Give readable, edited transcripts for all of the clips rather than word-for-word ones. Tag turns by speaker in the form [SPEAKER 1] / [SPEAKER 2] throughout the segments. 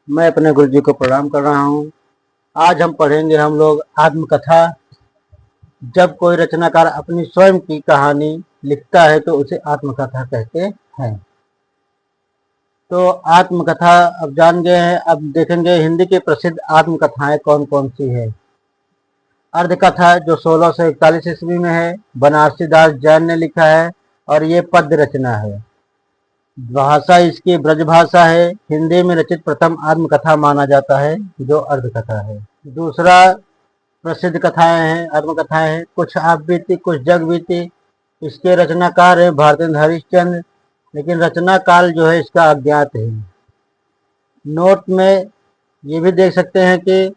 [SPEAKER 1] मैं अपने गुरु जी को प्रणाम कर रहा हूँ। आज हम पढ़ेंगे हम लोग आत्मकथा। जब कोई रचनाकार अपनी स्वयं की कहानी लिखता है तो उसे आत्मकथा कहते हैं। तो आत्मकथा अब जान गए हैं। अब देखेंगे हिंदी की प्रसिद्ध आत्मकथाएं कौन कौन सी है। अर्धकथा जो 1641 ईस्वी में है, बनारसी दास जैन ने लिखा है और ये पद्य रचना है। भाषा इसकी ब्रज भाषा है। हिंदी में रचित प्रथम आत्मकथा माना जाता है जो अर्धकथा है। दूसरा प्रसिद्ध कथाएं हैं, आत्मकथाएं हैं, कुछ आप बीती कुछ जग बीती। इसके रचनाकार है भारतेंद्र हरिश्चंद्र, लेकिन रचना काल जो है इसका अज्ञात है। नोट में ये भी देख सकते हैं कि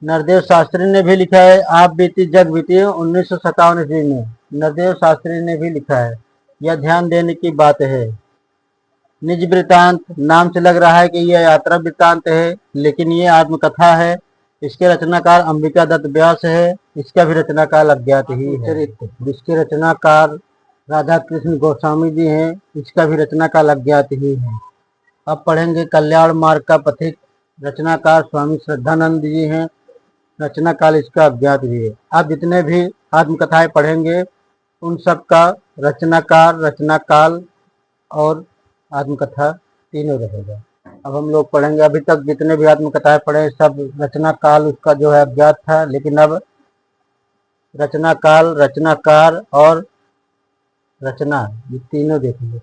[SPEAKER 1] नरदेव शास्त्री ने भी लिखा है आप बीती जग बीती 1957 ईस्वी में नरदेव शास्त्री ने भी लिखा है। यह ध्यान देने की बात है। निज वृत्तांत नाम से लग रहा है कि यह यात्रा वृत्तांत है, लेकिन ये आत्मकथा है। इसके रचनाकार अंबिका दत्त व्यास है। इसका भी रचनाकाल अज्ञात ही है। इसके रचनाकार राधा कृष्ण गोस्वामी जी हैं। इसका भी रचनाकाल अज्ञात ही है। अब पढ़ेंगे कल्याण मार्ग का पथिक। रचनाकार स्वामी श्रद्धानंद जी हैं। रचनाकाल इसका अज्ञात भी है। आप जितने भी आत्मकथाएं पढ़ेंगे उन सब का रचनाकार, रचनाकाल और आत्मकथा तीनों रहेगा। अब हम लोग पढ़ेंगे, अभी तक जितने भी आत्मकथाएं पढ़े सब रचना काल उसका जो है अज्ञात था, लेकिन अब रचना काल, रचनाकार और रचना ये तीनों देखेंगे।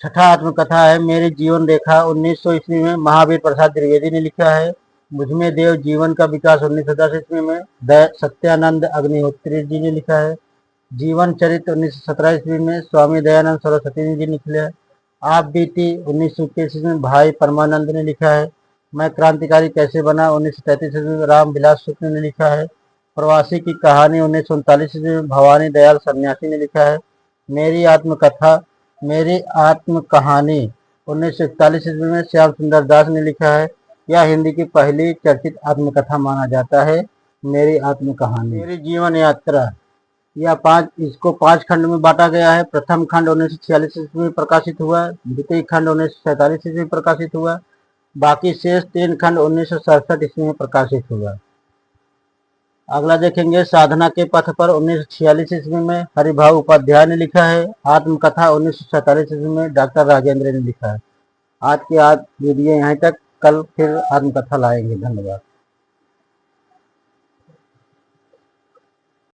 [SPEAKER 1] छठा आत्मकथा है मेरी जीवन रेखा। 1900 ईस्वी में महावीर प्रसाद द्विवेदी ने लिखा है। मुझमें देव जीवन का विकास 1910 ईस्वी में सत्यानंद अग्निहोत्री जी ने लिखा है। जीवन चरित्र 1917 ईस्वी में स्वामी दयानंद सरस्वती जी ने लिखा है। आप बीती 1921 में भाई परमानंद ने लिखा है। मैं क्रांतिकारी कैसे बना 1933 में राम विलास शुक्ल ने लिखा है। प्रवासी की कहानी 1939 में भवानी दयाल सन्यासी ने लिखा है। मेरी आत्मकथा, मेरी आत्म कहानी 1941 में श्याम सुंदर दास ने लिखा है। यह हिंदी की पहली चर्चित आत्मकथा माना जाता है। मेरी आत्म कहानी, मेरी जीवन यात्रा, यह इसको 5 खंड में बांटा गया है। प्रथम खंड 1946 ईस्वी में प्रकाशित हुआ। द्वितीय खंड 1947 ईस्वी में प्रकाशित हुआ। बाकी शेष 3 खंड 1967 ईस्वी में प्रकाशित हुआ। अगला देखेंगे साधना के पथ पर 1946 ईस्वी में हरिभाव उपाध्याय ने लिखा है। आत्मकथा 1947 ईस्वी में डॉक्टर राजेंद्र ने लिखा है। आज की वीडियो यहाँ तक, कल फिर आत्मकथा लाएंगे। धन्यवाद।